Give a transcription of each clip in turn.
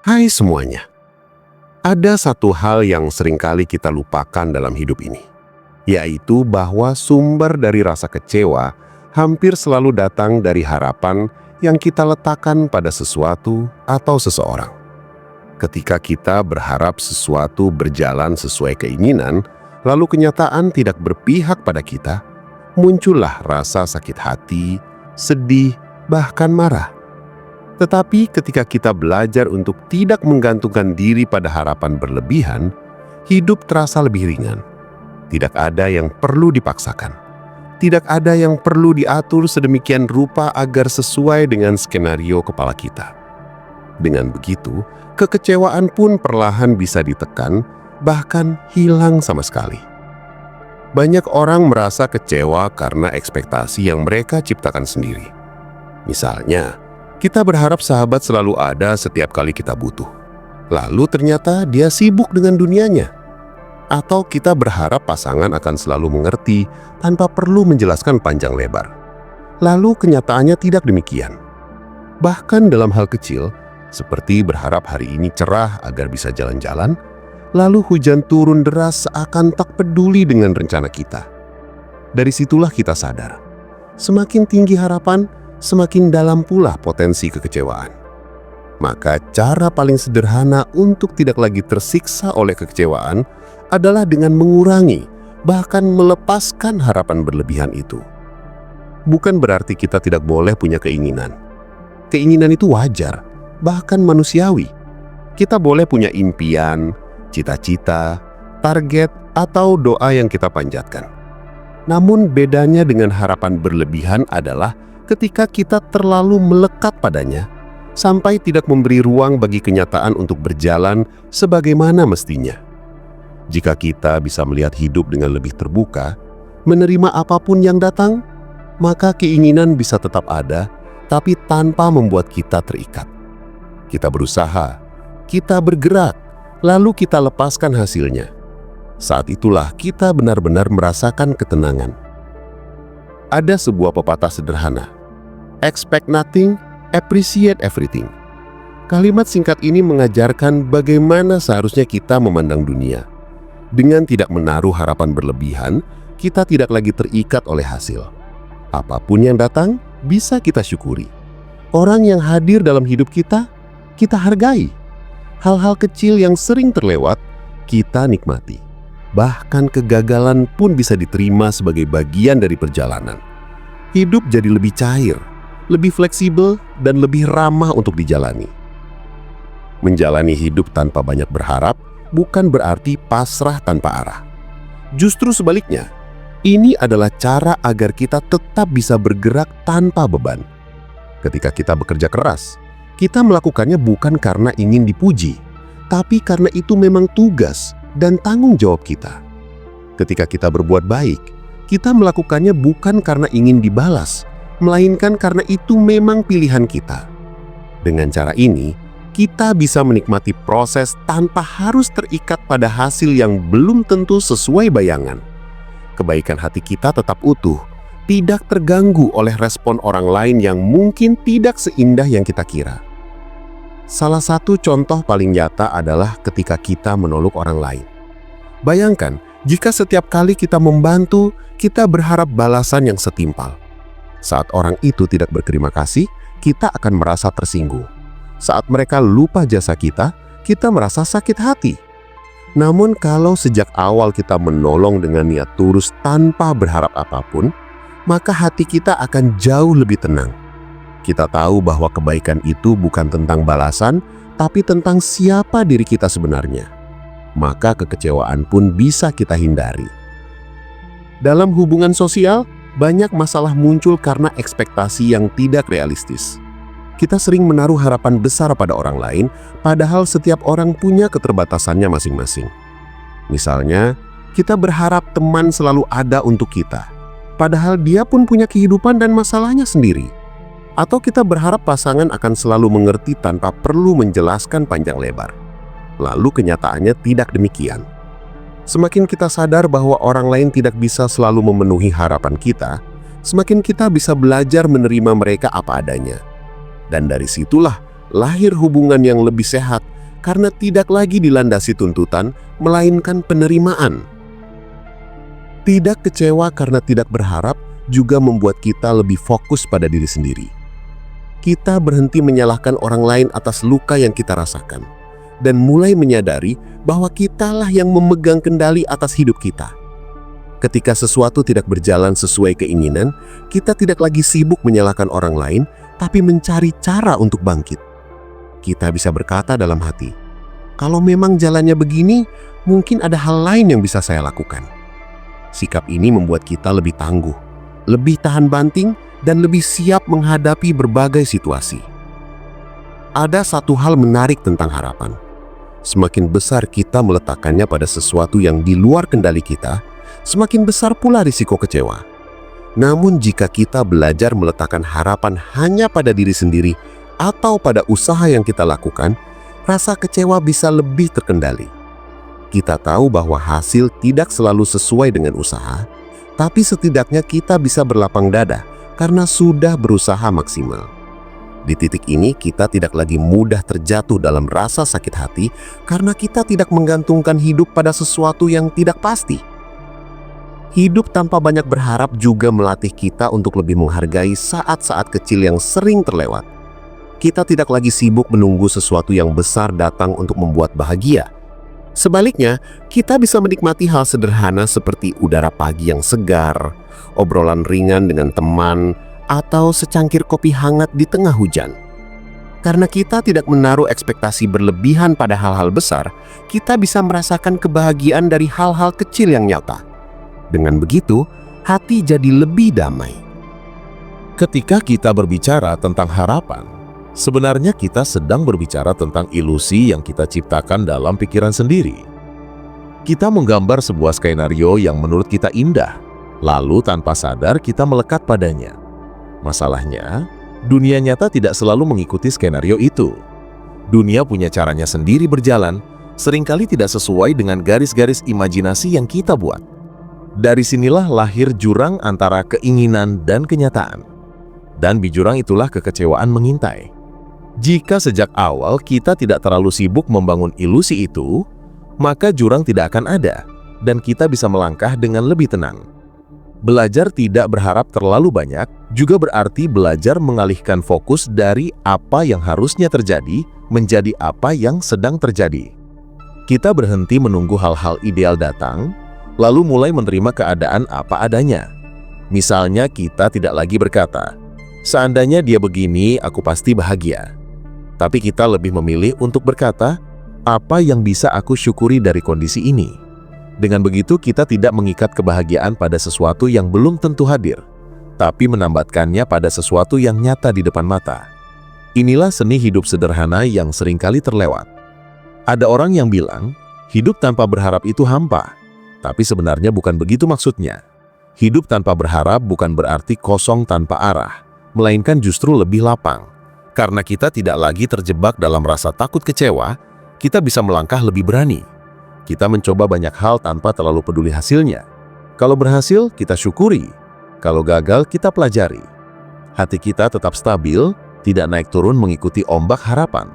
Hai semuanya, ada satu hal yang seringkali kita lupakan dalam hidup ini, yaitu bahwa sumber dari rasa kecewa hampir selalu datang dari harapan yang kita letakkan pada sesuatu atau seseorang. Ketika kita berharap sesuatu berjalan sesuai keinginan, lalu kenyataan tidak berpihak pada kita, muncullah rasa sakit hati, sedih, bahkan marah. Tetapi ketika kita belajar untuk tidak menggantungkan diri pada harapan berlebihan, hidup terasa lebih ringan. Tidak ada yang perlu dipaksakan. Tidak ada yang perlu diatur sedemikian rupa agar sesuai dengan skenario kepala kita. Dengan begitu, kekecewaan pun perlahan bisa ditekan, bahkan hilang sama sekali. Banyak orang merasa kecewa karena ekspektasi yang mereka ciptakan sendiri. Misalnya, kita berharap sahabat selalu ada setiap kali kita butuh. Lalu ternyata dia sibuk dengan dunianya. Atau kita berharap pasangan akan selalu mengerti tanpa perlu menjelaskan panjang lebar. Lalu kenyataannya tidak demikian. Bahkan dalam hal kecil, seperti berharap hari ini cerah agar bisa jalan-jalan, lalu hujan turun deras seakan tak peduli dengan rencana kita. Dari situlah kita sadar, semakin tinggi harapan, semakin dalam pula potensi kekecewaan. Maka cara paling sederhana untuk tidak lagi tersiksa oleh kekecewaan adalah dengan mengurangi, bahkan melepaskan harapan berlebihan itu. Bukan berarti kita tidak boleh punya keinginan. Keinginan itu wajar, bahkan manusiawi. Kita boleh punya impian, cita-cita, target, atau doa yang kita panjatkan. Namun bedanya dengan harapan berlebihan adalah ketika kita terlalu melekat padanya, sampai tidak memberi ruang bagi kenyataan untuk berjalan sebagaimana mestinya. Jika kita bisa melihat hidup dengan lebih terbuka, menerima apapun yang datang, maka keinginan bisa tetap ada, tapi tanpa membuat kita terikat. Kita berusaha, kita bergerak, lalu kita lepaskan hasilnya. Saat itulah kita benar-benar merasakan ketenangan. Ada sebuah pepatah sederhana, expect nothing, appreciate everything. Kalimat singkat ini mengajarkan bagaimana seharusnya kita memandang dunia. Dengan tidak menaruh harapan berlebihan, kita tidak lagi terikat oleh hasil. Apapun yang datang, bisa kita syukuri. Orang yang hadir dalam hidup kita, kita hargai. Hal-hal kecil yang sering terlewat, kita nikmati. Bahkan kegagalan pun bisa diterima sebagai bagian dari perjalanan. Hidup jadi lebih cair, lebih fleksibel, dan lebih ramah untuk dijalani. Menjalani hidup tanpa banyak berharap bukan berarti pasrah tanpa arah. Justru sebaliknya, ini adalah cara agar kita tetap bisa bergerak tanpa beban. Ketika kita bekerja keras, kita melakukannya bukan karena ingin dipuji, tapi karena itu memang tugas dan tanggung jawab kita. Ketika kita berbuat baik, kita melakukannya bukan karena ingin dibalas, melainkan karena itu memang pilihan kita. Dengan cara ini, kita bisa menikmati proses tanpa harus terikat pada hasil yang belum tentu sesuai bayangan. Kebaikan hati kita tetap utuh, tidak terganggu oleh respon orang lain yang mungkin tidak seindah yang kita kira. Salah satu contoh paling nyata adalah ketika kita menolong orang lain. Bayangkan, jika setiap kali kita membantu, kita berharap balasan yang setimpal. Saat orang itu tidak berterima kasih, kita akan merasa tersinggung. Saat mereka lupa jasa kita, kita merasa sakit hati. Namun kalau sejak awal kita menolong dengan niat tulus tanpa berharap apapun, maka hati kita akan jauh lebih tenang. Kita tahu bahwa kebaikan itu bukan tentang balasan, tapi tentang siapa diri kita sebenarnya. Maka kekecewaan pun bisa kita hindari. Dalam hubungan sosial, banyak masalah muncul karena ekspektasi yang tidak realistis. Kita sering menaruh harapan besar pada orang lain, padahal setiap orang punya keterbatasannya masing-masing. Misalnya, kita berharap teman selalu ada untuk kita, padahal dia pun punya kehidupan dan masalahnya sendiri. Atau kita berharap pasangan akan selalu mengerti tanpa perlu menjelaskan panjang lebar. Lalu kenyataannya tidak demikian. Semakin kita sadar bahwa orang lain tidak bisa selalu memenuhi harapan kita, semakin kita bisa belajar menerima mereka apa adanya. Dan dari situlah lahir hubungan yang lebih sehat karena tidak lagi dilandasi tuntutan, melainkan penerimaan. Tidak kecewa karena tidak berharap juga membuat kita lebih fokus pada diri sendiri. Kita berhenti menyalahkan orang lain atas luka yang kita rasakan, dan mulai menyadari bahwa kitalah yang memegang kendali atas hidup kita. Ketika sesuatu tidak berjalan sesuai keinginan, kita tidak lagi sibuk menyalahkan orang lain, tapi mencari cara untuk bangkit. Kita bisa berkata dalam hati, kalau memang jalannya begini, mungkin ada hal lain yang bisa saya lakukan. Sikap ini membuat kita lebih tangguh, lebih tahan banting, dan lebih siap menghadapi berbagai situasi. Ada satu hal menarik tentang harapan. Semakin besar kita meletakkannya pada sesuatu yang di luar kendali kita, semakin besar pula risiko kecewa. Namun jika kita belajar meletakkan harapan hanya pada diri sendiri atau pada usaha yang kita lakukan, rasa kecewa bisa lebih terkendali. Kita tahu bahwa hasil tidak selalu sesuai dengan usaha, tapi setidaknya kita bisa berlapang dada karena sudah berusaha maksimal. Di titik ini kita tidak lagi mudah terjatuh dalam rasa sakit hati karena kita tidak menggantungkan hidup pada sesuatu yang tidak pasti. Hidup tanpa banyak berharap juga melatih kita untuk lebih menghargai saat-saat kecil yang sering terlewat. Kita tidak lagi sibuk menunggu sesuatu yang besar datang untuk membuat bahagia. Sebaliknya, kita bisa menikmati hal sederhana seperti udara pagi yang segar, obrolan ringan dengan teman, atau secangkir kopi hangat di tengah hujan. Karena kita tidak menaruh ekspektasi berlebihan pada hal-hal besar, kita bisa merasakan kebahagiaan dari hal-hal kecil yang nyata. Dengan begitu, hati jadi lebih damai. Ketika kita berbicara tentang harapan, sebenarnya kita sedang berbicara tentang ilusi yang kita ciptakan dalam pikiran sendiri. Kita menggambar sebuah skenario yang menurut kita indah, lalu tanpa sadar kita melekat padanya. Masalahnya, dunia nyata tidak selalu mengikuti skenario itu. Dunia punya caranya sendiri berjalan, seringkali tidak sesuai dengan garis-garis imajinasi yang kita buat. Dari sinilah lahir jurang antara keinginan dan kenyataan. Dan di jurang itulah kekecewaan mengintai. Jika sejak awal kita tidak terlalu sibuk membangun ilusi itu, maka jurang tidak akan ada, dan kita bisa melangkah dengan lebih tenang. Belajar tidak berharap terlalu banyak juga berarti belajar mengalihkan fokus dari apa yang harusnya terjadi menjadi apa yang sedang terjadi. Kita berhenti menunggu hal-hal ideal datang, lalu mulai menerima keadaan apa adanya. Misalnya kita tidak lagi berkata, seandainya dia begini, aku pasti bahagia. Tapi kita lebih memilih untuk berkata, apa yang bisa aku syukuri dari kondisi ini? Dengan begitu kita tidak mengikat kebahagiaan pada sesuatu yang belum tentu hadir, tapi menambatkannya pada sesuatu yang nyata di depan mata. Inilah seni hidup sederhana yang seringkali terlewat. Ada orang yang bilang, hidup tanpa berharap itu hampa, tapi sebenarnya bukan begitu maksudnya. Hidup tanpa berharap bukan berarti kosong tanpa arah, melainkan justru lebih lapang. Karena kita tidak lagi terjebak dalam rasa takut kecewa, kita bisa melangkah lebih berani. Kita mencoba banyak hal tanpa terlalu peduli hasilnya. Kalau berhasil, kita syukuri. Kalau gagal, kita pelajari. Hati kita tetap stabil, tidak naik turun mengikuti ombak harapan.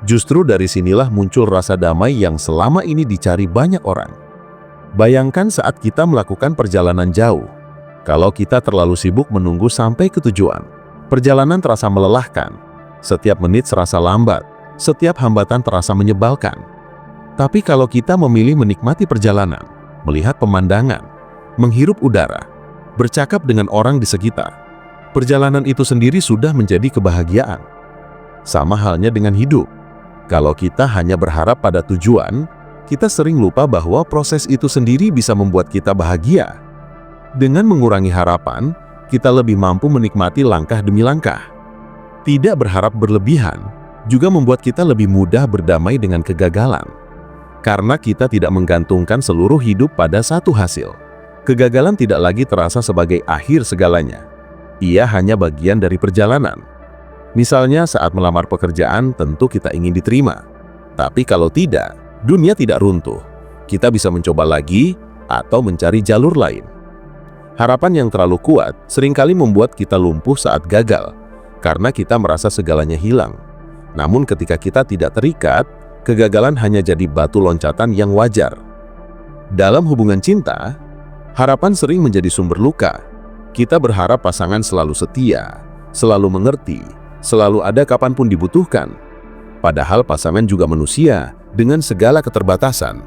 Justru dari sinilah muncul rasa damai yang selama ini dicari banyak orang. Bayangkan saat kita melakukan perjalanan jauh. Kalau kita terlalu sibuk menunggu sampai ke tujuan, perjalanan terasa melelahkan. Setiap menit serasa lambat, setiap hambatan terasa menyebalkan. Tapi kalau kita memilih menikmati perjalanan, melihat pemandangan, menghirup udara, bercakap dengan orang di sekitar, perjalanan itu sendiri sudah menjadi kebahagiaan. Sama halnya dengan hidup. Kalau kita hanya berharap pada tujuan, kita sering lupa bahwa proses itu sendiri bisa membuat kita bahagia. Dengan mengurangi harapan, kita lebih mampu menikmati langkah demi langkah. Tidak berharap berlebihan juga membuat kita lebih mudah berdamai dengan kegagalan. Karena kita tidak menggantungkan seluruh hidup pada satu hasil. Kegagalan tidak lagi terasa sebagai akhir segalanya. Ia hanya bagian dari perjalanan. Misalnya saat melamar pekerjaan tentu kita ingin diterima. Tapi kalau tidak, dunia tidak runtuh. Kita bisa mencoba lagi atau mencari jalur lain. Harapan yang terlalu kuat seringkali membuat kita lumpuh saat gagal, karena kita merasa segalanya hilang. Namun ketika kita tidak terikat, kegagalan hanya jadi batu loncatan yang wajar. Dalam hubungan cinta, harapan sering menjadi sumber luka. Kita berharap pasangan selalu setia, selalu mengerti, selalu ada kapanpun dibutuhkan. Padahal pasangan juga manusia dengan segala keterbatasan.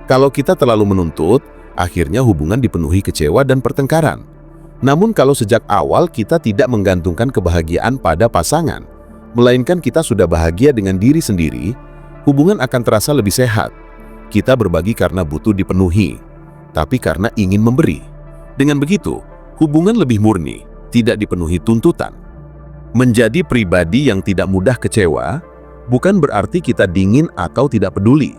Kalau kita terlalu menuntut, akhirnya hubungan dipenuhi kecewa dan pertengkaran. Namun kalau sejak awal kita tidak menggantungkan kebahagiaan pada pasangan, melainkan kita sudah bahagia dengan diri sendiri, hubungan akan terasa lebih sehat. Kita berbagi karena butuh dipenuhi, tapi karena ingin memberi. Dengan begitu, hubungan lebih murni, tidak dipenuhi tuntutan. Menjadi pribadi yang tidak mudah kecewa, bukan berarti kita dingin atau tidak peduli.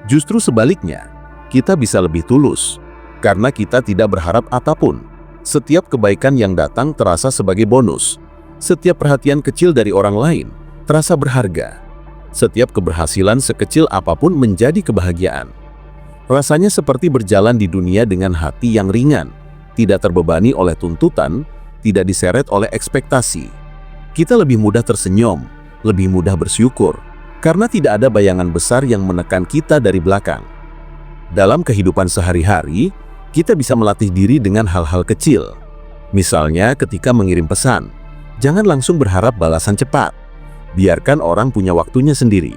Justru sebaliknya, kita bisa lebih tulus, karena kita tidak berharap apapun. Setiap kebaikan yang datang terasa sebagai bonus. Setiap perhatian kecil dari orang lain terasa berharga. Setiap keberhasilan sekecil apapun menjadi kebahagiaan. Rasanya seperti berjalan di dunia dengan hati yang ringan, tidak terbebani oleh tuntutan, tidak diseret oleh ekspektasi. Kita lebih mudah tersenyum, lebih mudah bersyukur, karena tidak ada bayangan besar yang menekan kita dari belakang. Dalam kehidupan sehari-hari, kita bisa melatih diri dengan hal-hal kecil. Misalnya ketika mengirim pesan, jangan langsung berharap balasan cepat. Biarkan orang punya waktunya sendiri.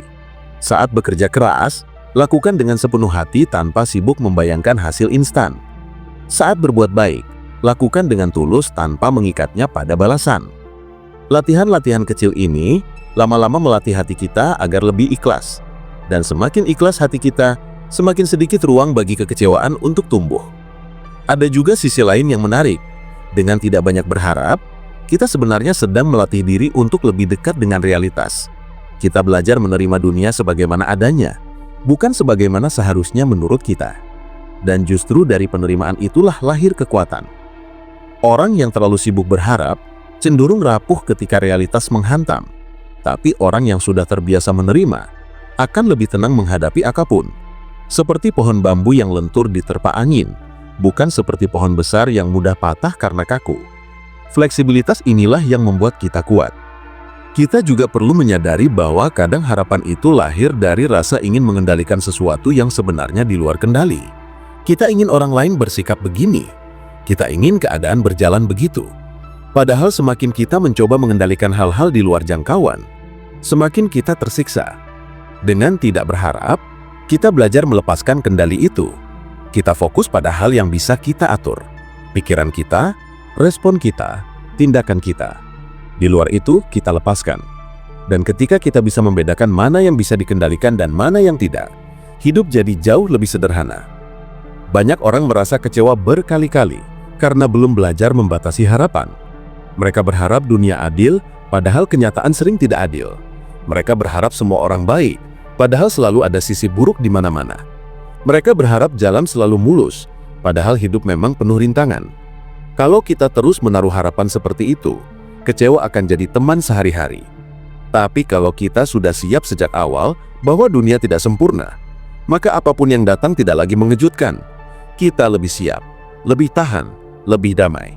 Saat bekerja keras, lakukan dengan sepenuh hati tanpa sibuk membayangkan hasil instan. Saat berbuat baik, lakukan dengan tulus tanpa mengikatnya pada balasan. Latihan-latihan kecil ini lama-lama melatih hati kita agar lebih ikhlas. Dan semakin ikhlas hati kita, semakin sedikit ruang bagi kekecewaan untuk tumbuh. Ada juga sisi lain yang menarik. Dengan tidak banyak berharap, kita sebenarnya sedang melatih diri untuk lebih dekat dengan realitas. Kita belajar menerima dunia sebagaimana adanya, bukan sebagaimana seharusnya menurut kita. Dan justru dari penerimaan itulah lahir kekuatan. Orang yang terlalu sibuk berharap cenderung rapuh ketika realitas menghantam. Tapi orang yang sudah terbiasa menerima akan lebih tenang menghadapi apapun. Seperti pohon bambu yang lentur diterpa angin, bukan seperti pohon besar yang mudah patah karena kaku. Fleksibilitas inilah yang membuat kita kuat. Kita juga perlu menyadari bahwa kadang harapan itu lahir dari rasa ingin mengendalikan sesuatu yang sebenarnya di luar kendali. Kita ingin orang lain bersikap begini. Kita ingin keadaan berjalan begitu. Padahal semakin kita mencoba mengendalikan hal-hal di luar jangkauan, semakin kita tersiksa. Dengan tidak berharap, kita belajar melepaskan kendali itu. Kita fokus pada hal yang bisa kita atur. Pikiran kita, respon kita, tindakan kita. Di luar itu, kita lepaskan. Dan ketika kita bisa membedakan mana yang bisa dikendalikan dan mana yang tidak, hidup jadi jauh lebih sederhana. Banyak orang merasa kecewa berkali-kali karena belum belajar membatasi harapan. Mereka berharap dunia adil, padahal kenyataan sering tidak adil. Mereka berharap semua orang baik, padahal selalu ada sisi buruk di mana-mana. Mereka berharap jalan selalu mulus, padahal hidup memang penuh rintangan. Kalau kita terus menaruh harapan seperti itu, kecewa akan jadi teman sehari-hari. Tapi kalau kita sudah siap sejak awal bahwa dunia tidak sempurna, maka apapun yang datang tidak lagi mengejutkan. Kita lebih siap, lebih tahan, lebih damai.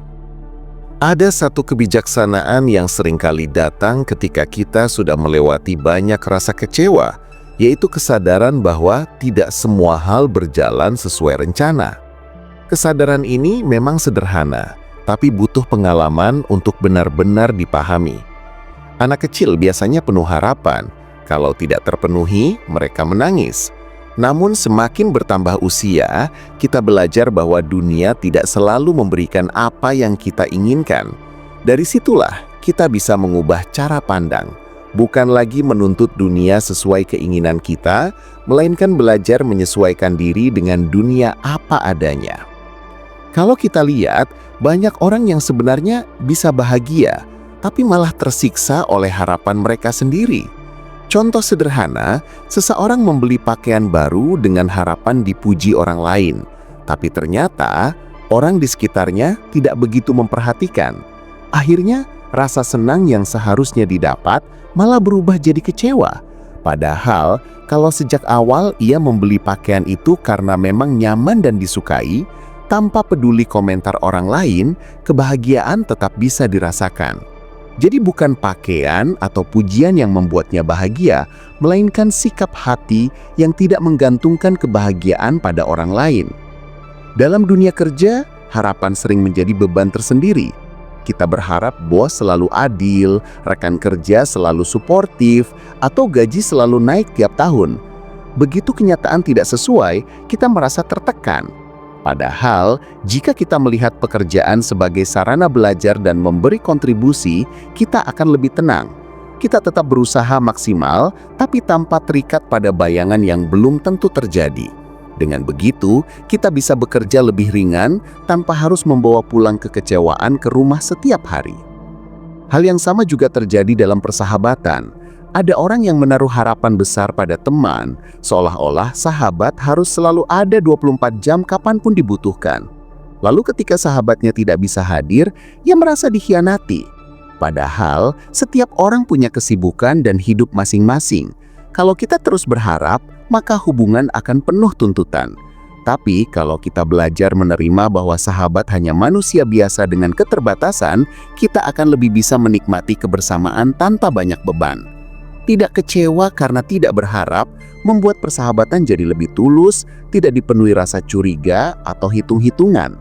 Ada satu kebijaksanaan yang seringkali datang ketika kita sudah melewati banyak rasa kecewa, yaitu kesadaran bahwa tidak semua hal berjalan sesuai rencana. Kesadaran ini memang sederhana, tapi butuh pengalaman untuk benar-benar dipahami. Anak kecil biasanya penuh harapan. Kalau tidak terpenuhi, mereka menangis. Namun semakin bertambah usia, kita belajar bahwa dunia tidak selalu memberikan apa yang kita inginkan. Dari situlah kita bisa mengubah cara pandang. Bukan lagi menuntut dunia sesuai keinginan kita, melainkan belajar menyesuaikan diri dengan dunia apa adanya. Kalau kita lihat, banyak orang yang sebenarnya bisa bahagia, tapi malah tersiksa oleh harapan mereka sendiri. Contoh sederhana, seseorang membeli pakaian baru dengan harapan dipuji orang lain, tapi ternyata orang di sekitarnya tidak begitu memperhatikan. Akhirnya, rasa senang yang seharusnya didapat malah berubah jadi kecewa. Padahal, kalau sejak awal ia membeli pakaian itu karena memang nyaman dan disukai, tanpa peduli komentar orang lain, kebahagiaan tetap bisa dirasakan. Jadi bukan pakaian atau pujian yang membuatnya bahagia, melainkan sikap hati yang tidak menggantungkan kebahagiaan pada orang lain. Dalam dunia kerja, harapan sering menjadi beban tersendiri. Kita berharap bos selalu adil, rekan kerja selalu suportif, atau gaji selalu naik tiap tahun. Begitu kenyataan tidak sesuai, kita merasa tertekan. Padahal, jika kita melihat pekerjaan sebagai sarana belajar dan memberi kontribusi, kita akan lebih tenang. Kita tetap berusaha maksimal, tapi tanpa terikat pada bayangan yang belum tentu terjadi. Dengan begitu, kita bisa bekerja lebih ringan tanpa harus membawa pulang kekecewaan ke rumah setiap hari. Hal yang sama juga terjadi dalam persahabatan. Ada orang yang menaruh harapan besar pada teman, seolah-olah sahabat harus selalu ada 24 jam kapanpun dibutuhkan. Lalu ketika sahabatnya tidak bisa hadir, ia merasa dikhianati. Padahal, setiap orang punya kesibukan dan hidup masing-masing. Kalau kita terus berharap, maka hubungan akan penuh tuntutan. Tapi kalau kita belajar menerima bahwa sahabat hanya manusia biasa dengan keterbatasan, kita akan lebih bisa menikmati kebersamaan tanpa banyak beban. Tidak kecewa karena tidak berharap membuat persahabatan jadi lebih tulus, tidak dipenuhi rasa curiga atau hitung-hitungan.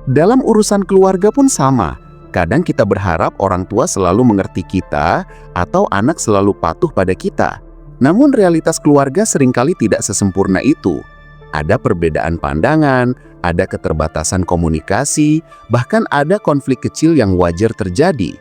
Dalam urusan keluarga pun sama. Kadang kita berharap orang tua selalu mengerti kita atau anak selalu patuh pada kita. Namun realitas keluarga seringkali tidak sesempurna itu. Ada perbedaan pandangan, ada keterbatasan komunikasi, bahkan ada konflik kecil yang wajar terjadi.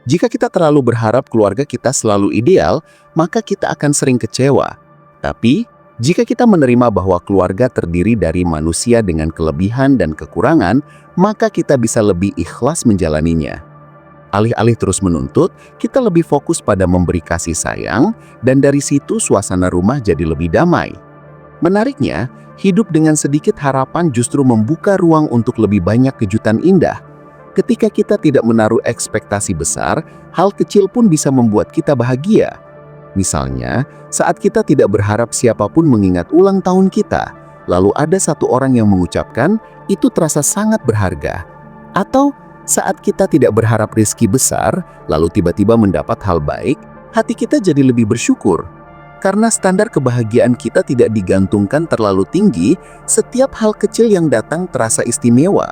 Jika kita terlalu berharap keluarga kita selalu ideal, maka kita akan sering kecewa. Tapi, jika kita menerima bahwa keluarga terdiri dari manusia dengan kelebihan dan kekurangan, maka kita bisa lebih ikhlas menjalaninya. Alih-alih terus menuntut, kita lebih fokus pada memberi kasih sayang, dan dari situ suasana rumah jadi lebih damai. Menariknya, hidup dengan sedikit harapan justru membuka ruang untuk lebih banyak kejutan indah. Ketika kita tidak menaruh ekspektasi besar, hal kecil pun bisa membuat kita bahagia. Misalnya, saat kita tidak berharap siapapun mengingat ulang tahun kita, lalu ada satu orang yang mengucapkan, itu terasa sangat berharga. Atau saat kita tidak berharap rezeki besar, lalu tiba-tiba mendapat hal baik, hati kita jadi lebih bersyukur. Karena standar kebahagiaan kita tidak digantungkan terlalu tinggi, setiap hal kecil yang datang terasa istimewa.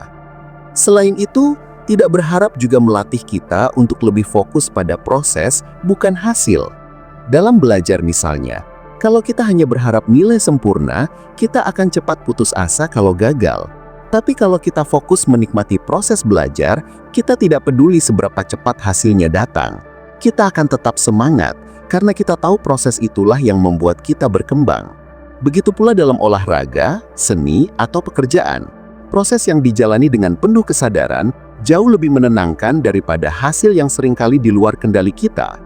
Selain itu, tidak berharap juga melatih kita untuk lebih fokus pada proses, bukan hasil. Dalam belajar misalnya, kalau kita hanya berharap nilai sempurna, kita akan cepat putus asa kalau gagal. Tapi kalau kita fokus menikmati proses belajar, kita tidak peduli seberapa cepat hasilnya datang. Kita akan tetap semangat, karena kita tahu proses itulah yang membuat kita berkembang. Begitu pula dalam olahraga, seni, atau pekerjaan. Proses yang dijalani dengan penuh kesadaran jauh lebih menenangkan daripada hasil yang seringkali di luar kendali kita.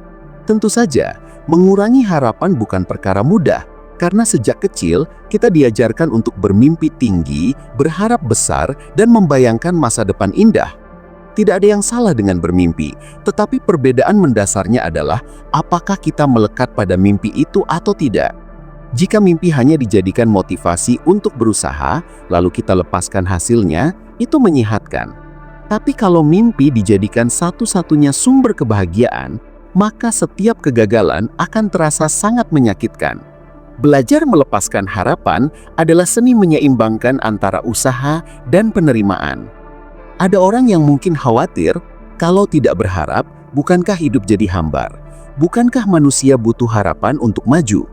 Tentu saja, mengurangi harapan bukan perkara mudah, karena sejak kecil kita diajarkan untuk bermimpi tinggi, berharap besar, dan membayangkan masa depan indah. Tidak ada yang salah dengan bermimpi, tetapi perbedaan mendasarnya adalah apakah kita melekat pada mimpi itu atau tidak. Jika mimpi hanya dijadikan motivasi untuk berusaha, lalu kita lepaskan hasilnya, itu menyehatkan. Tapi kalau mimpi dijadikan satu-satunya sumber kebahagiaan, maka setiap kegagalan akan terasa sangat menyakitkan. Belajar melepaskan harapan adalah seni menyeimbangkan antara usaha dan penerimaan. Ada orang yang mungkin khawatir, kalau tidak berharap, bukankah hidup jadi hambar? Bukankah manusia butuh harapan untuk maju?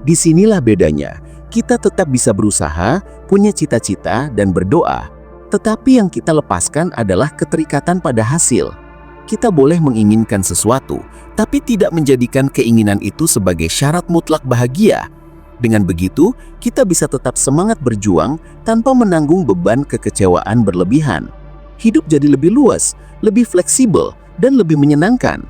Disinilah bedanya, kita tetap bisa berusaha, punya cita-cita, dan berdoa. Tetapi yang kita lepaskan adalah keterikatan pada hasil. Kita boleh menginginkan sesuatu, tapi tidak menjadikan keinginan itu sebagai syarat mutlak bahagia. Dengan begitu, kita bisa tetap semangat berjuang tanpa menanggung beban kekecewaan berlebihan. Hidup jadi lebih luas, lebih fleksibel, dan lebih menyenangkan.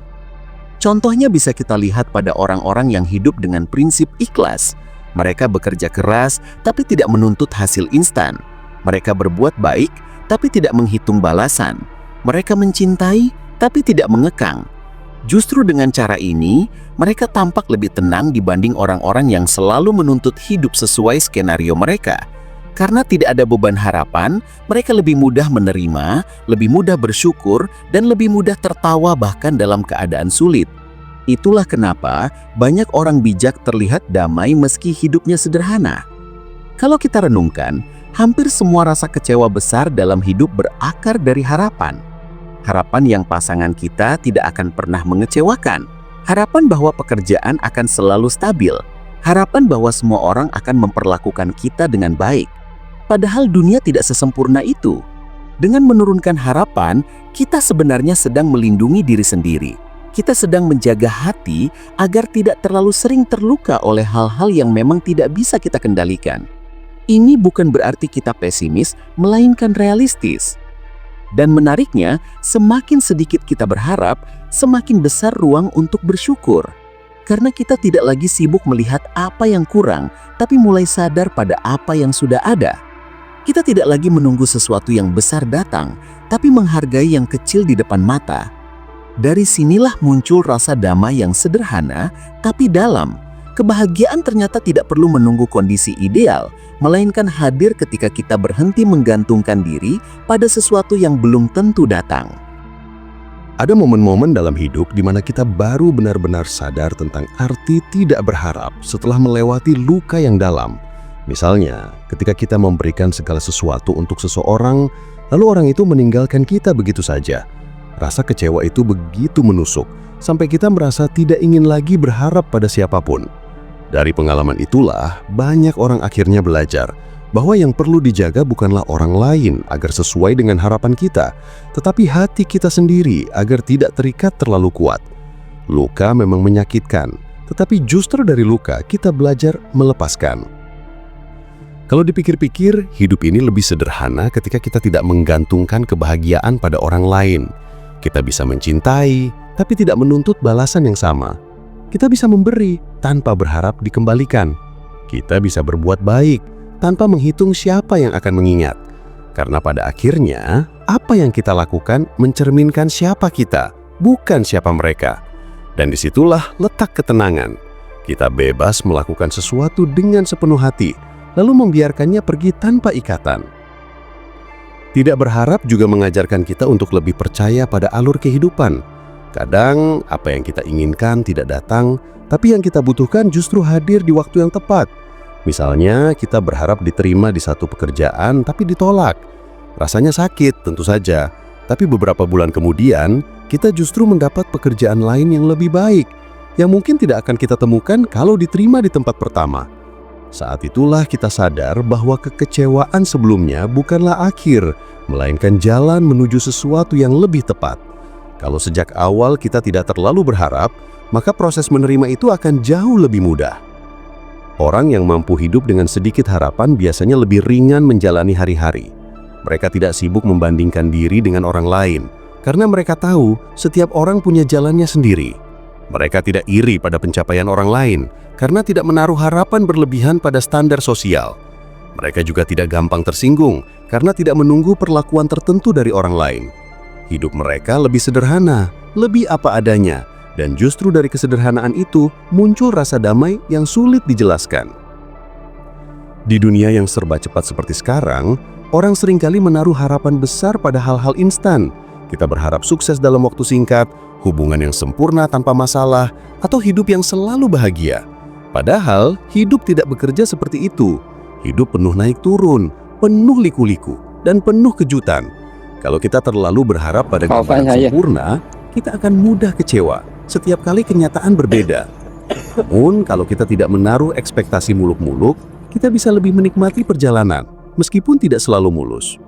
Contohnya bisa kita lihat pada orang-orang yang hidup dengan prinsip ikhlas. Mereka bekerja keras, tapi tidak menuntut hasil instan. Mereka berbuat baik, tapi tidak menghitung balasan. Mereka mencintai, tapi tidak mengekang. Justru dengan cara ini, mereka tampak lebih tenang dibanding orang-orang yang selalu menuntut hidup sesuai skenario mereka. Karena tidak ada beban harapan, mereka lebih mudah menerima, lebih mudah bersyukur, dan lebih mudah tertawa bahkan dalam keadaan sulit. Itulah kenapa banyak orang bijak terlihat damai meski hidupnya sederhana. Kalau kita renungkan, hampir semua rasa kecewa besar dalam hidup berakar dari harapan. Harapan yang pasangan kita tidak akan pernah mengecewakan. Harapan bahwa pekerjaan akan selalu stabil. Harapan bahwa semua orang akan memperlakukan kita dengan baik. Padahal dunia tidak sesempurna itu. Dengan menurunkan harapan, kita sebenarnya sedang melindungi diri sendiri. Kita sedang menjaga hati agar tidak terlalu sering terluka oleh hal-hal yang memang tidak bisa kita kendalikan. Ini bukan berarti kita pesimis, melainkan realistis. Dan menariknya, semakin sedikit kita berharap, semakin besar ruang untuk bersyukur. Karena kita tidak lagi sibuk melihat apa yang kurang, tapi mulai sadar pada apa yang sudah ada. Kita tidak lagi menunggu sesuatu yang besar datang, tapi menghargai yang kecil di depan mata. Dari sinilah muncul rasa damai yang sederhana, tapi dalam. Kebahagiaan ternyata tidak perlu menunggu kondisi ideal, melainkan hadir ketika kita berhenti menggantungkan diri pada sesuatu yang belum tentu datang. Ada momen-momen dalam hidup di mana kita baru benar-benar sadar tentang arti tidak berharap setelah melewati luka yang dalam. Misalnya, ketika kita memberikan segala sesuatu untuk seseorang, lalu orang itu meninggalkan kita begitu saja. Rasa kecewa itu begitu menusuk, sampai kita merasa tidak ingin lagi berharap pada siapapun. Dari pengalaman itulah, banyak orang akhirnya belajar bahwa yang perlu dijaga bukanlah orang lain agar sesuai dengan harapan kita, tetapi hati kita sendiri agar tidak terikat terlalu kuat. Luka memang menyakitkan, tetapi justru dari luka kita belajar melepaskan. Kalau dipikir-pikir, hidup ini lebih sederhana ketika kita tidak menggantungkan kebahagiaan pada orang lain. Kita bisa mencintai, tapi tidak menuntut balasan yang sama. Kita bisa memberi tanpa berharap dikembalikan. Kita bisa berbuat baik tanpa menghitung siapa yang akan mengingat. Karena pada akhirnya, apa yang kita lakukan mencerminkan siapa kita, bukan siapa mereka. Dan disitulah letak ketenangan. Kita bebas melakukan sesuatu dengan sepenuh hati, lalu membiarkannya pergi tanpa ikatan. Tidak berharap juga mengajarkan kita untuk lebih percaya pada alur kehidupan. Kadang, apa yang kita inginkan tidak datang, tapi yang kita butuhkan justru hadir di waktu yang tepat. Misalnya, kita berharap diterima di satu pekerjaan, tapi ditolak. Rasanya sakit, tentu saja. Tapi beberapa bulan kemudian, kita justru mendapat pekerjaan lain yang lebih baik, yang mungkin tidak akan kita temukan kalau diterima di tempat pertama. Saat itulah kita sadar bahwa kekecewaan sebelumnya bukanlah akhir, melainkan jalan menuju sesuatu yang lebih tepat. Kalau sejak awal kita tidak terlalu berharap, maka proses menerima itu akan jauh lebih mudah. Orang yang mampu hidup dengan sedikit harapan biasanya lebih ringan menjalani hari-hari. Mereka tidak sibuk membandingkan diri dengan orang lain, karena mereka tahu setiap orang punya jalannya sendiri. Mereka tidak iri pada pencapaian orang lain, karena tidak menaruh harapan berlebihan pada standar sosial. Mereka juga tidak gampang tersinggung, karena tidak menunggu perlakuan tertentu dari orang lain. Hidup mereka lebih sederhana, lebih apa adanya, dan justru dari kesederhanaan itu muncul rasa damai yang sulit dijelaskan. Di dunia yang serba cepat seperti sekarang, orang seringkali menaruh harapan besar pada hal-hal instan. Kita berharap sukses dalam waktu singkat, hubungan yang sempurna tanpa masalah, atau hidup yang selalu bahagia. Padahal, hidup tidak bekerja seperti itu. Hidup penuh naik turun, penuh liku-liku, dan penuh kejutan. Kalau kita terlalu berharap pada gambaran sempurna, kita akan mudah kecewa setiap kali kenyataan berbeda. Namun, kalau kita tidak menaruh ekspektasi muluk-muluk, kita bisa lebih menikmati perjalanan, meskipun tidak selalu mulus.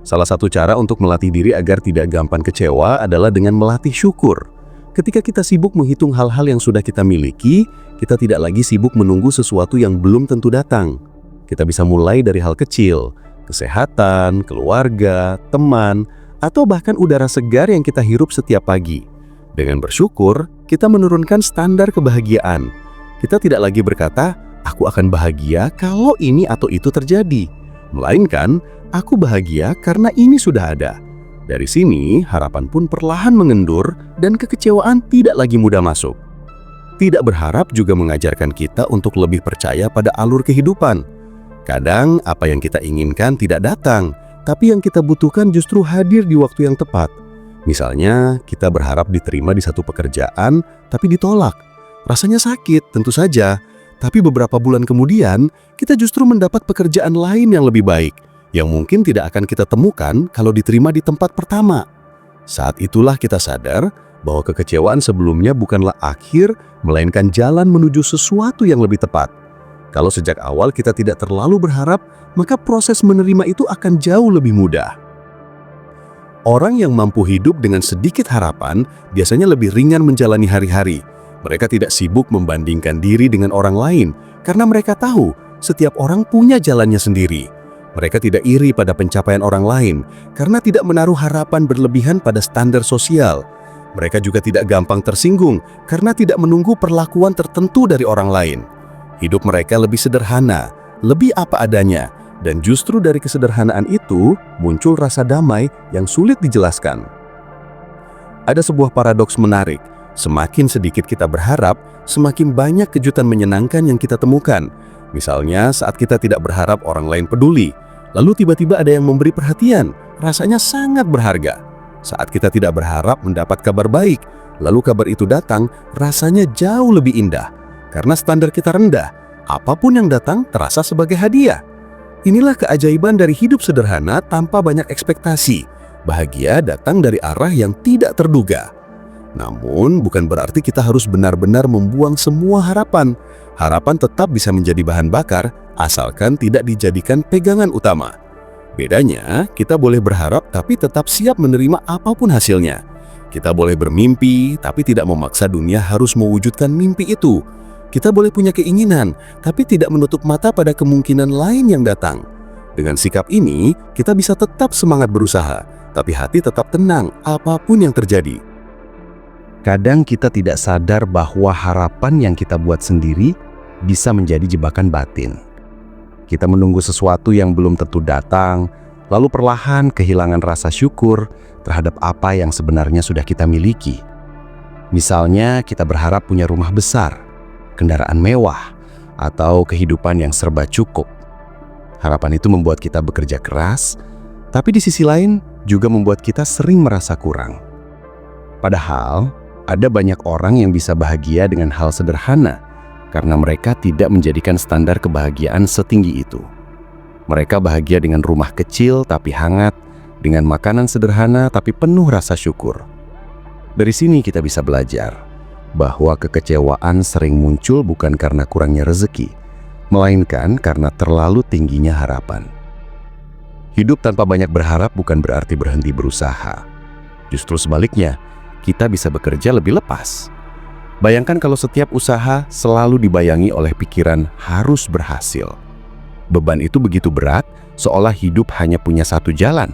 Salah satu cara untuk melatih diri agar tidak gampang kecewa adalah dengan melatih syukur. Ketika kita sibuk menghitung hal-hal yang sudah kita miliki, kita tidak lagi sibuk menunggu sesuatu yang belum tentu datang. Kita bisa mulai dari hal kecil, kesehatan, keluarga, teman, atau bahkan udara segar yang kita hirup setiap pagi. Dengan bersyukur, kita menurunkan standar kebahagiaan. Kita tidak lagi berkata, "Aku akan bahagia kalau ini atau itu terjadi." Melainkan, "Aku bahagia karena ini sudah ada." Dari sini, harapan pun perlahan mengendur dan kekecewaan tidak lagi mudah masuk. Tidak berharap juga mengajarkan kita untuk lebih percaya pada alur kehidupan. Terkadang apa yang kita inginkan tidak datang, tapi yang kita butuhkan justru hadir di waktu yang tepat. Misalnya, kita berharap diterima di satu pekerjaan, tapi ditolak. Rasanya sakit, tentu saja. Tapi beberapa bulan kemudian, kita justru mendapat pekerjaan lain yang lebih baik, yang mungkin tidak akan kita temukan kalau diterima di tempat pertama. Saat itulah kita sadar bahwa kekecewaan sebelumnya bukanlah akhir, melainkan jalan menuju sesuatu yang lebih tepat. Kalau sejak awal kita tidak terlalu berharap, maka proses menerima itu akan jauh lebih mudah. Orang yang mampu hidup dengan sedikit harapan biasanya lebih ringan menjalani hari-hari. Mereka tidak sibuk membandingkan diri dengan orang lain karena mereka tahu setiap orang punya jalannya sendiri. Mereka tidak iri pada pencapaian orang lain karena tidak menaruh harapan berlebihan pada standar sosial. Mereka juga tidak gampang tersinggung karena tidak menunggu perlakuan tertentu dari orang lain. Hidup mereka lebih sederhana, lebih apa adanya, dan justru dari kesederhanaan itu muncul rasa damai yang sulit dijelaskan. Ada sebuah paradoks menarik. Semakin sedikit kita berharap, semakin banyak kejutan menyenangkan yang kita temukan. Misalnya saat kita tidak berharap orang lain peduli, lalu tiba-tiba ada yang memberi perhatian, rasanya sangat berharga. Saat kita tidak berharap mendapat kabar baik, lalu kabar itu datang, rasanya jauh lebih indah. Karena standar kita rendah, apapun yang datang terasa sebagai hadiah. Inilah keajaiban dari hidup sederhana tanpa banyak ekspektasi. Bahagia datang dari arah yang tidak terduga. Namun, bukan berarti kita harus benar-benar membuang semua harapan. Harapan tetap bisa menjadi bahan bakar, asalkan tidak dijadikan pegangan utama. Bedanya, kita boleh berharap tapi tetap siap menerima apapun hasilnya. Kita boleh bermimpi, tapi tidak memaksa dunia harus mewujudkan mimpi itu. Kita boleh punya keinginan, tapi tidak menutup mata pada kemungkinan lain yang datang. Dengan sikap ini, kita bisa tetap semangat berusaha, tapi hati tetap tenang apapun yang terjadi. Kadang kita tidak sadar bahwa harapan yang kita buat sendiri bisa menjadi jebakan batin. Kita menunggu sesuatu yang belum tentu datang, lalu perlahan kehilangan rasa syukur terhadap apa yang sebenarnya sudah kita miliki. Misalnya, kita berharap punya rumah besar, kendaraan mewah, atau kehidupan yang serba cukup. Harapan itu membuat kita bekerja keras, tapi di sisi lain juga membuat kita sering merasa kurang. Padahal, ada banyak orang yang bisa bahagia dengan hal sederhana karena mereka tidak menjadikan standar kebahagiaan setinggi itu. Mereka bahagia dengan rumah kecil tapi hangat, dengan makanan sederhana tapi penuh rasa syukur. Dari sini kita bisa belajar bahwa kekecewaan sering muncul bukan karena kurangnya rezeki, melainkan karena terlalu tingginya harapan. Hidup tanpa banyak berharap bukan berarti berhenti berusaha. Justru sebaliknya, kita bisa bekerja lebih lepas. Bayangkan kalau setiap usaha selalu dibayangi oleh pikiran harus berhasil. Beban itu begitu berat, seolah hidup hanya punya satu jalan.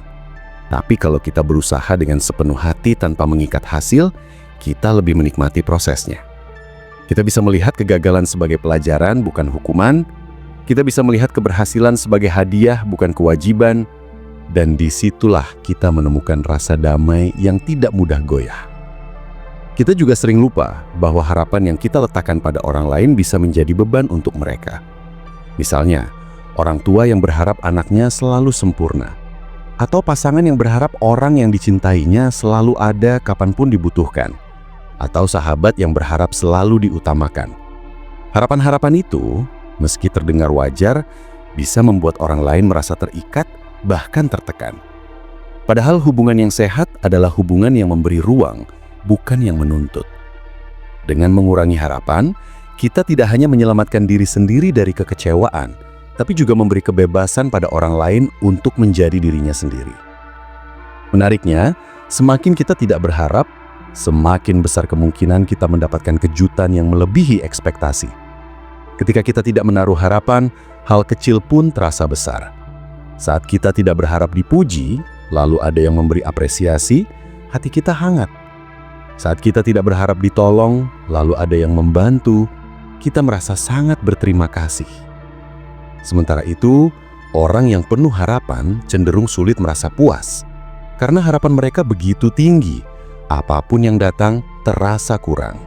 Tapi kalau kita berusaha dengan sepenuh hati tanpa mengikat hasil, kita lebih menikmati prosesnya. Kita bisa melihat kegagalan sebagai pelajaran, bukan hukuman. Kita bisa melihat keberhasilan sebagai hadiah, bukan kewajiban. Dan disitulah kita menemukan rasa damai yang tidak mudah goyah. Kita juga sering lupa bahwa harapan yang kita letakkan pada orang lain bisa menjadi beban untuk mereka. Misalnya, orang tua yang berharap anaknya selalu sempurna, atau pasangan yang berharap orang yang dicintainya selalu ada kapanpun dibutuhkan, atau sahabat yang berharap selalu diutamakan. Harapan-harapan itu, meski terdengar wajar, bisa membuat orang lain merasa terikat, bahkan tertekan. Padahal hubungan yang sehat adalah hubungan yang memberi ruang, bukan yang menuntut. Dengan mengurangi harapan, kita tidak hanya menyelamatkan diri sendiri dari kekecewaan, tapi juga memberi kebebasan pada orang lain untuk menjadi dirinya sendiri. Menariknya, semakin kita tidak berharap, semakin besar kemungkinan kita mendapatkan kejutan yang melebihi ekspektasi. Ketika kita tidak menaruh harapan, hal kecil pun terasa besar. Saat kita tidak berharap dipuji, lalu ada yang memberi apresiasi, hati kita hangat. Saat kita tidak berharap ditolong, lalu ada yang membantu, kita merasa sangat berterima kasih. Sementara itu, orang yang penuh harapan cenderung sulit merasa puas, karena harapan mereka begitu tinggi, apapun yang datang terasa kurang.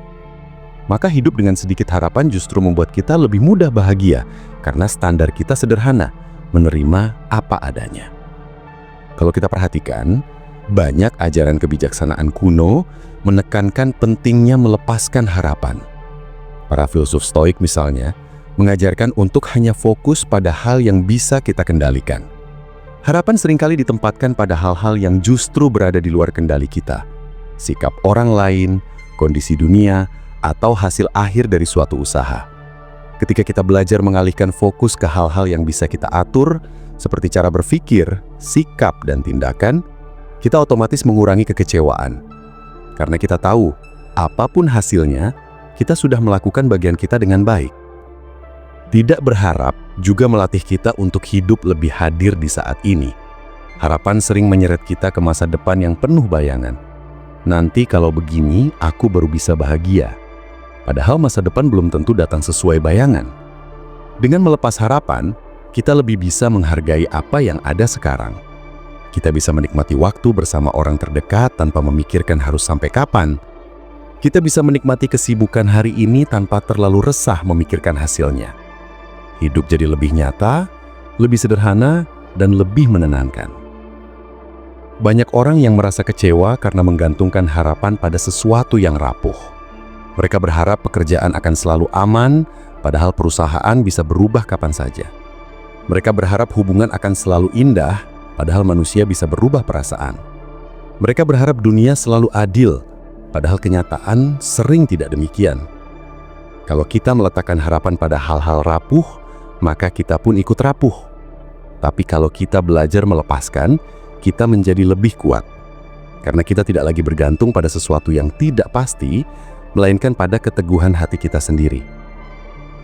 Maka hidup dengan sedikit harapan justru membuat kita lebih mudah bahagia, karena standar kita sederhana, menerima apa adanya. Kalau kita perhatikan, banyak ajaran kebijaksanaan kuno menekankan pentingnya melepaskan harapan. Para filsuf Stoik misalnya, mengajarkan untuk hanya fokus pada hal yang bisa kita kendalikan. Harapan seringkali ditempatkan pada hal-hal yang justru berada di luar kendali kita. Sikap orang lain, kondisi dunia, atau hasil akhir dari suatu usaha. Ketika kita belajar mengalihkan fokus ke hal-hal yang bisa kita atur, seperti cara berpikir, sikap, dan tindakan, kita otomatis mengurangi kekecewaan. Karena kita tahu, apapun hasilnya, kita sudah melakukan bagian kita dengan baik. Tidak berharap juga melatih kita untuk hidup lebih hadir di saat ini. Harapan sering menyeret kita ke masa depan yang penuh bayangan. Nanti kalau begini, aku baru bisa bahagia. Padahal masa depan belum tentu datang sesuai bayangan. Dengan melepas harapan, kita lebih bisa menghargai apa yang ada sekarang. Kita bisa menikmati waktu bersama orang terdekat tanpa memikirkan harus sampai kapan. Kita bisa menikmati kesibukan hari ini tanpa terlalu resah memikirkan hasilnya. Hidup jadi lebih nyata, lebih sederhana, dan lebih menenangkan. Banyak orang yang merasa kecewa karena menggantungkan harapan pada sesuatu yang rapuh. Mereka berharap pekerjaan akan selalu aman, padahal perusahaan bisa berubah kapan saja. Mereka berharap hubungan akan selalu indah, padahal manusia bisa berubah perasaan. Mereka berharap dunia selalu adil, padahal kenyataan sering tidak demikian. Kalau kita meletakkan harapan pada hal-hal rapuh, maka kita pun ikut rapuh. Tapi kalau kita belajar melepaskan, kita menjadi lebih kuat. Karena kita tidak lagi bergantung pada sesuatu yang tidak pasti, melainkan pada keteguhan hati kita sendiri.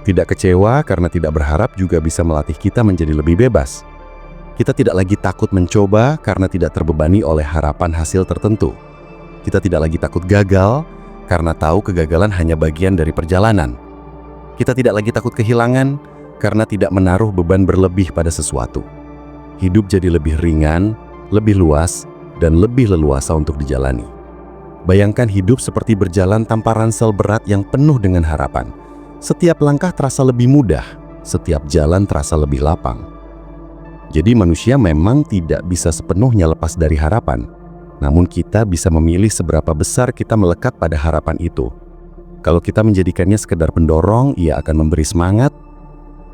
Tidak kecewa karena tidak berharap juga bisa melatih kita menjadi lebih bebas. Kita tidak lagi takut mencoba karena tidak terbebani oleh harapan hasil tertentu. Kita tidak lagi takut gagal karena tahu kegagalan hanya bagian dari perjalanan. Kita tidak lagi takut kehilangan karena tidak menaruh beban berlebih pada sesuatu. Hidup jadi lebih ringan, lebih luas, dan lebih leluasa untuk dijalani. Bayangkan hidup seperti berjalan tanpa ransel berat yang penuh dengan harapan. Setiap langkah terasa lebih mudah, setiap jalan terasa lebih lapang. Jadi manusia memang tidak bisa sepenuhnya lepas dari harapan. Namun kita bisa memilih seberapa besar kita melekat pada harapan itu. Kalau kita menjadikannya sekedar pendorong, ia akan memberi semangat.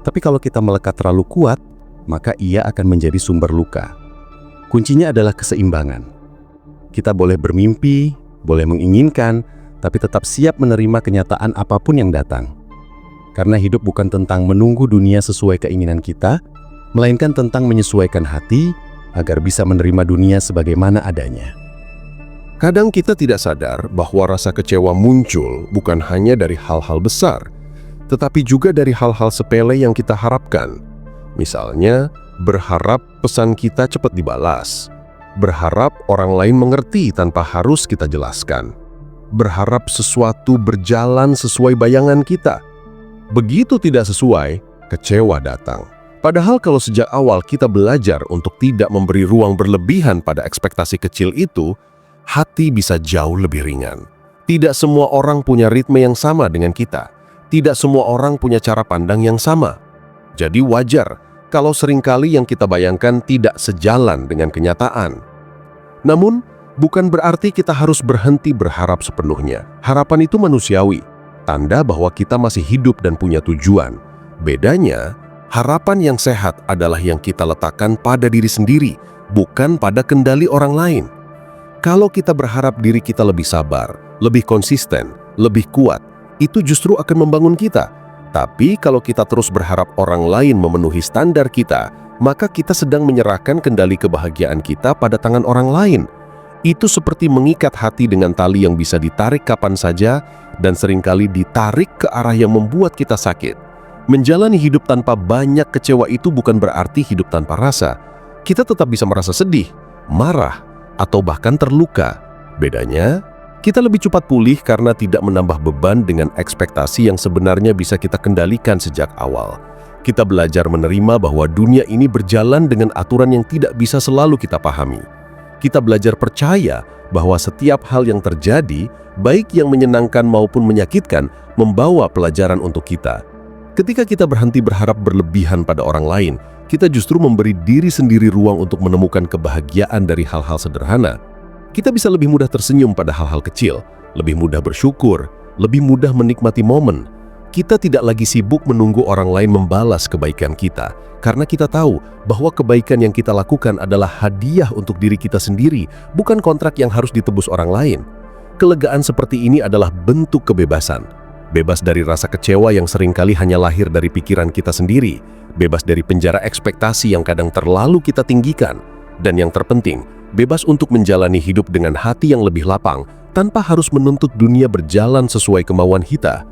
Tapi kalau kita melekat terlalu kuat, maka ia akan menjadi sumber luka. Kuncinya adalah keseimbangan. Kita boleh bermimpi, boleh menginginkan, tapi tetap siap menerima kenyataan apapun yang datang. Karena hidup bukan tentang menunggu dunia sesuai keinginan kita, melainkan tentang menyesuaikan hati agar bisa menerima dunia sebagaimana adanya. Kadang kita tidak sadar bahwa rasa kecewa muncul bukan hanya dari hal-hal besar, tetapi juga dari hal-hal sepele yang kita harapkan. Misalnya, berharap pesan kita cepat dibalas. Berharap orang lain mengerti tanpa harus kita jelaskan. Berharap sesuatu berjalan sesuai bayangan kita. Begitu tidak sesuai, kecewa datang. Padahal kalau sejak awal kita belajar untuk tidak memberi ruang berlebihan pada ekspektasi kecil itu, hati bisa jauh lebih ringan. Tidak semua orang punya ritme yang sama dengan kita. Tidak semua orang punya cara pandang yang sama. Jadi wajar kalau seringkali yang kita bayangkan tidak sejalan dengan kenyataan. Namun, bukan berarti kita harus berhenti berharap sepenuhnya. Harapan itu manusiawi, tanda bahwa kita masih hidup dan punya tujuan. Bedanya, harapan yang sehat adalah yang kita letakkan pada diri sendiri, bukan pada kendali orang lain. Kalau kita berharap diri kita lebih sabar, lebih konsisten, lebih kuat, itu justru akan membangun kita. Tapi kalau kita terus berharap orang lain memenuhi standar kita, maka kita sedang menyerahkan kendali kebahagiaan kita pada tangan orang lain. Itu seperti mengikat hati dengan tali yang bisa ditarik kapan saja dan seringkali ditarik ke arah yang membuat kita sakit. Menjalani hidup tanpa banyak kecewa itu bukan berarti hidup tanpa rasa. Kita tetap bisa merasa sedih, marah, atau bahkan terluka. Bedanya, kita lebih cepat pulih karena tidak menambah beban dengan ekspektasi yang sebenarnya bisa kita kendalikan sejak awal. Kita belajar menerima bahwa dunia ini berjalan dengan aturan yang tidak bisa selalu kita pahami. Kita belajar percaya bahwa setiap hal yang terjadi, baik yang menyenangkan maupun menyakitkan, membawa pelajaran untuk kita. Ketika kita berhenti berharap berlebihan pada orang lain, kita justru memberi diri sendiri ruang untuk menemukan kebahagiaan dari hal-hal sederhana, kita bisa lebih mudah tersenyum pada hal-hal kecil, lebih mudah bersyukur, lebih mudah menikmati momen. Kita tidak lagi sibuk menunggu orang lain membalas kebaikan kita, karena kita tahu bahwa kebaikan yang kita lakukan adalah hadiah untuk diri kita sendiri, bukan kontrak yang harus ditebus orang lain. Kelegaan seperti ini adalah bentuk kebebasan. Bebas dari rasa kecewa yang seringkali hanya lahir dari pikiran kita sendiri, bebas dari penjara ekspektasi yang kadang terlalu kita tinggikan, dan yang terpenting, bebas untuk menjalani hidup dengan hati yang lebih lapang, tanpa harus menuntut dunia berjalan sesuai kemauan kita.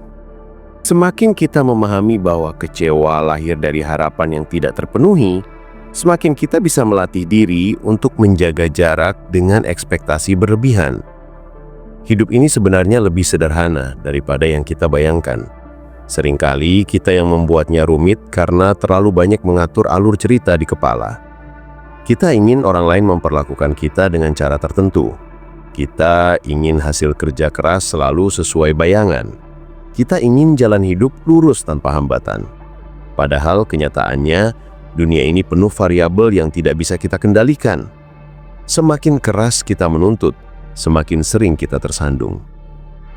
Semakin kita memahami bahwa kecewa lahir dari harapan yang tidak terpenuhi, semakin kita bisa melatih diri untuk menjaga jarak dengan ekspektasi berlebihan. Hidup ini sebenarnya lebih sederhana daripada yang kita bayangkan. Seringkali kita yang membuatnya rumit karena terlalu banyak mengatur alur cerita di kepala. Kita ingin orang lain memperlakukan kita dengan cara tertentu. Kita ingin hasil kerja keras selalu sesuai bayangan. Kita ingin jalan hidup lurus tanpa hambatan. Padahal kenyataannya, dunia ini penuh variabel yang tidak bisa kita kendalikan. Semakin keras kita menuntut, semakin sering kita tersandung.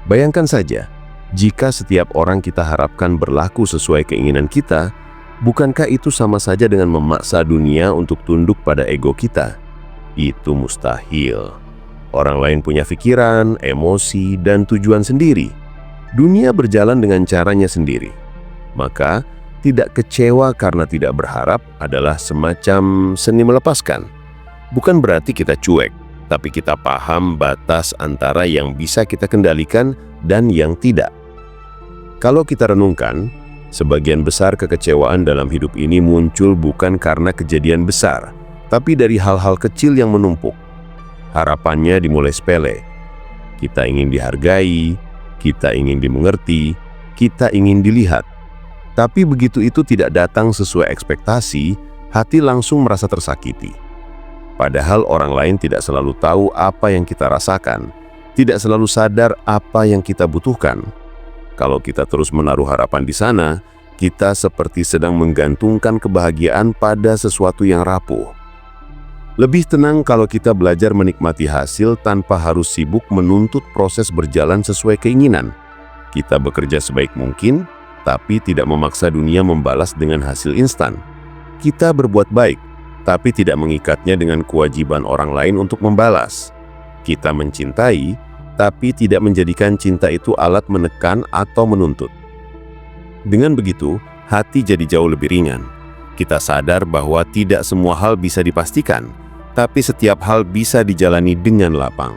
Bayangkan saja, jika setiap orang kita harapkan berlaku sesuai keinginan kita, bukankah itu sama saja dengan memaksa dunia untuk tunduk pada ego kita? Itu mustahil. Orang lain punya pikiran, emosi, dan tujuan sendiri. Dunia berjalan dengan caranya sendiri. Maka, tidak kecewa karena tidak berharap adalah semacam seni melepaskan. Bukan berarti kita cuek, tapi kita paham batas antara yang bisa kita kendalikan dan yang tidak. Kalau kita renungkan, sebagian besar kekecewaan dalam hidup ini muncul bukan karena kejadian besar, tapi dari hal-hal kecil yang menumpuk. Harapannya dimulai sepele. Kita ingin dihargai, kita ingin dimengerti, kita ingin dilihat. Tapi begitu itu tidak datang sesuai ekspektasi, hati langsung merasa tersakiti. Padahal orang lain tidak selalu tahu apa yang kita rasakan, tidak selalu sadar apa yang kita butuhkan. Kalau kita terus menaruh harapan di sana, kita seperti sedang menggantungkan kebahagiaan pada sesuatu yang rapuh. Lebih tenang kalau kita belajar menikmati hasil tanpa harus sibuk menuntut proses berjalan sesuai keinginan. Kita bekerja sebaik mungkin, tapi tidak memaksa dunia membalas dengan hasil instan. Kita berbuat baik, tapi tidak mengikatnya dengan kewajiban orang lain untuk membalas. Kita mencintai, tapi tidak menjadikan cinta itu alat menekan atau menuntut. Dengan begitu, hati jadi jauh lebih ringan. Kita sadar bahwa tidak semua hal bisa dipastikan, tapi setiap hal bisa dijalani dengan lapang.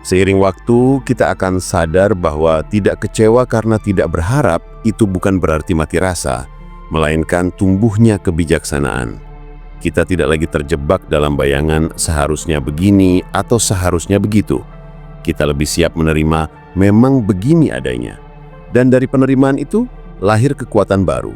Seiring waktu, kita akan sadar bahwa tidak kecewa karena tidak berharap itu bukan berarti mati rasa, melainkan tumbuhnya kebijaksanaan. Kita tidak lagi terjebak dalam bayangan seharusnya begini atau seharusnya begitu. Kita lebih siap menerima memang begini adanya. Dan dari penerimaan itu, lahir kekuatan baru.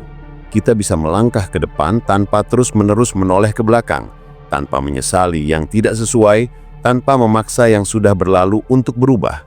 Kita bisa melangkah ke depan tanpa terus-menerus menoleh ke belakang, tanpa menyesali yang tidak sesuai, tanpa memaksa yang sudah berlalu untuk berubah.